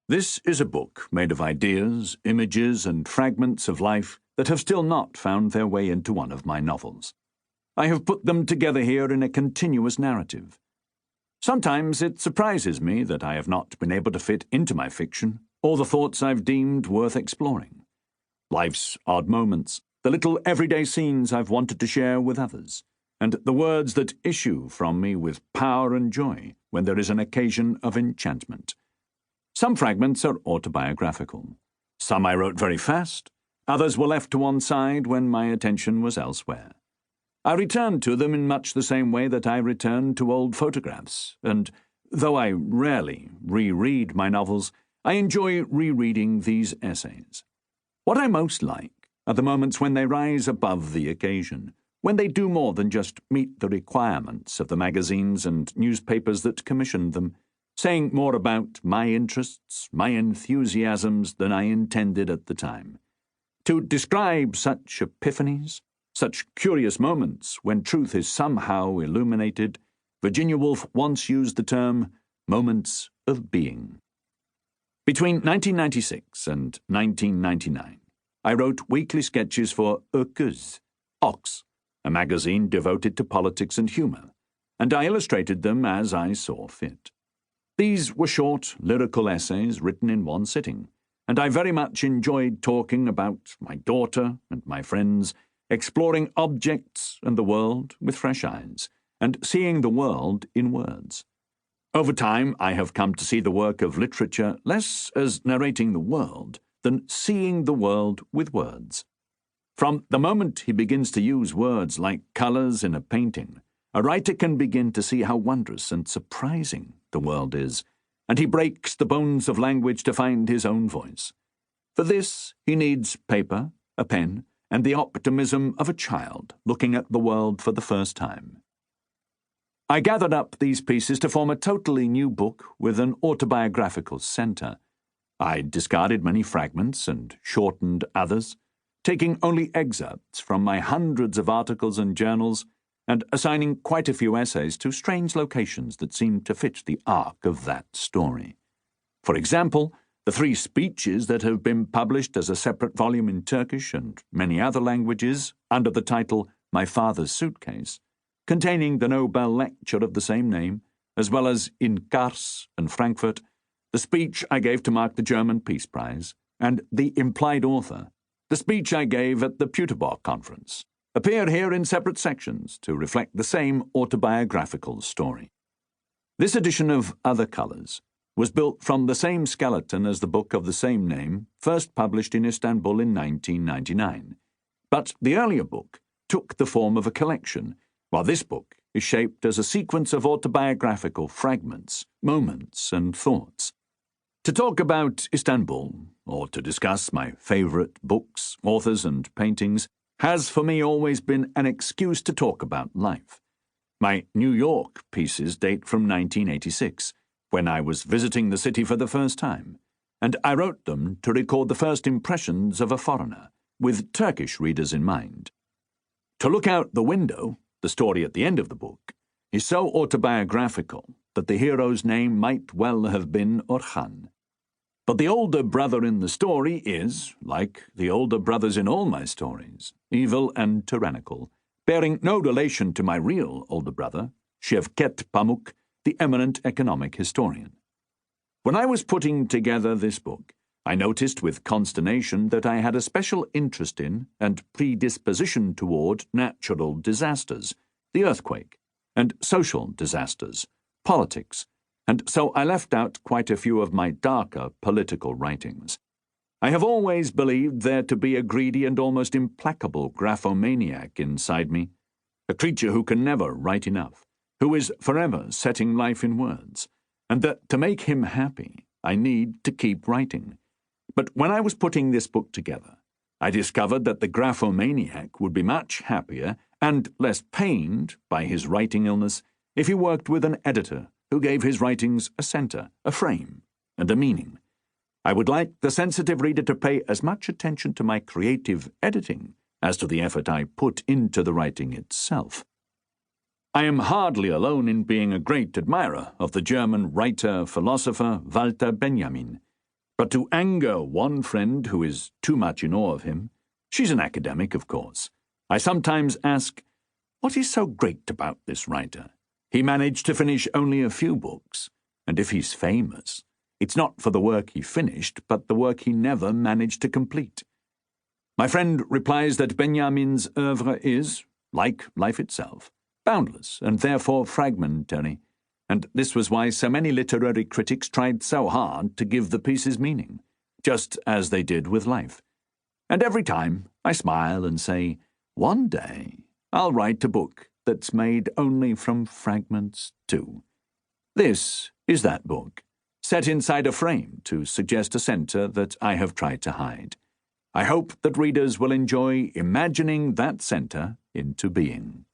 This is a book made of ideas, images, and fragments of life that have still not found their way into one of my novels. I have put them together here in a continuous narrative. Sometimes it surprises me that I have not been able to fit into my fiction all the thoughts I've deemed worth exploring. Life's odd moments, the little everyday scenes I've wanted to share with others, and the words that issue from me with power and joy when there is an occasion of enchantment. Some fragments are autobiographical. Some I wrote very fast. Others were left to one side when my attention was elsewhere. I returned to them in much the same way that I return to old photographs, and though I rarely reread my novels, I enjoy rereading these essays. What I most like are the moments when they rise above the occasion, when they do more than just meet the requirements of the magazines and newspapers that commissioned them, saying more about my interests, my enthusiasms than I intended at the time. To describe such epiphanies, such curious moments when truth is somehow illuminated, Virginia Woolf once used the term moments of being. Between 1996 and 1999, I wrote weekly sketches for Öküz, Ox, a magazine devoted to politics and humour, and I illustrated them as I saw fit. These were short, lyrical essays written in one sitting, and I very much enjoyed talking about my daughter and my friends, exploring objects and the world with fresh eyes, and seeing the world in words. Over time, I have come to see the work of literature less as narrating the world than seeing the world with words. From the moment he begins to use words like colours in a painting, a writer can begin to see how wondrous and surprising the world is, and he breaks the bones of language to find his own voice. For this, he needs paper, a pen, and the optimism of a child looking at the world for the first time. I gathered up these pieces to form a totally new book with an autobiographical centre. I discarded many fragments and shortened others, taking only excerpts from my hundreds of articles and journals, and assigning quite a few essays to strange locations that seemed to fit the arc of that story. For example, the 3 speeches that have been published as a separate volume in Turkish and many other languages under the title My Father's Suitcase, containing the Nobel lecture of the same name, as well as in Kars and Frankfurt, the speech I gave to mark the German Peace Prize, and the implied author, the speech I gave at the Peterborough Conference, appear here in separate sections to reflect the same autobiographical story. This edition of Other Colours was built from the same skeleton as the book of the same name, first published in Istanbul in 1999. But the earlier book took the form of a collection, while this book is shaped as a sequence of autobiographical fragments, moments, and thoughts. To talk about Istanbul, or to discuss my favourite books, authors, and paintings, has for me always been an excuse to talk about life. My New York pieces date from 1986, when I was visiting the city for the first time, and I wrote them to record the first impressions of a foreigner, with Turkish readers in mind. To Look Out the Window, the story at the end of the book, is so autobiographical that the hero's name might well have been Orhan. But the older brother in the story is, like the older brothers in all my stories, evil and tyrannical, bearing no relation to my real older brother, Şevket Pamuk, the eminent economic historian. When I was putting together this book, I noticed with consternation that I had a special interest in and predisposition toward natural disasters, the earthquake, and social disasters, politics, and so I left out quite a few of my darker political writings. I have always believed there to be a greedy and almost implacable graphomaniac inside me, a creature who can never write enough, who is forever setting life in words, and that to make him happy, I need to keep writing. But when I was putting this book together, I discovered that the graphomaniac would be much happier and less pained by his writing illness if he worked with an editor who gave his writings a centre, a frame, and a meaning. I would like the sensitive reader to pay as much attention to my creative editing as to the effort I put into the writing itself. I am hardly alone in being a great admirer of the German writer-philosopher Walter Benjamin. But to anger one friend who is too much in awe of him, she's an academic, of course, I sometimes ask, what is so great about this writer? He managed to finish only a few books, and if he's famous, it's not for the work he finished, but the work he never managed to complete. My friend replies that Benjamin's oeuvre is, like life itself, boundless and therefore fragmentary, and this was why so many literary critics tried so hard to give the pieces meaning, just as they did with life. And every time I smile and say, one day I'll write a book that's made only from fragments too. This is that book, set inside a frame to suggest a center that I have tried to hide. I hope that readers will enjoy imagining that center into being.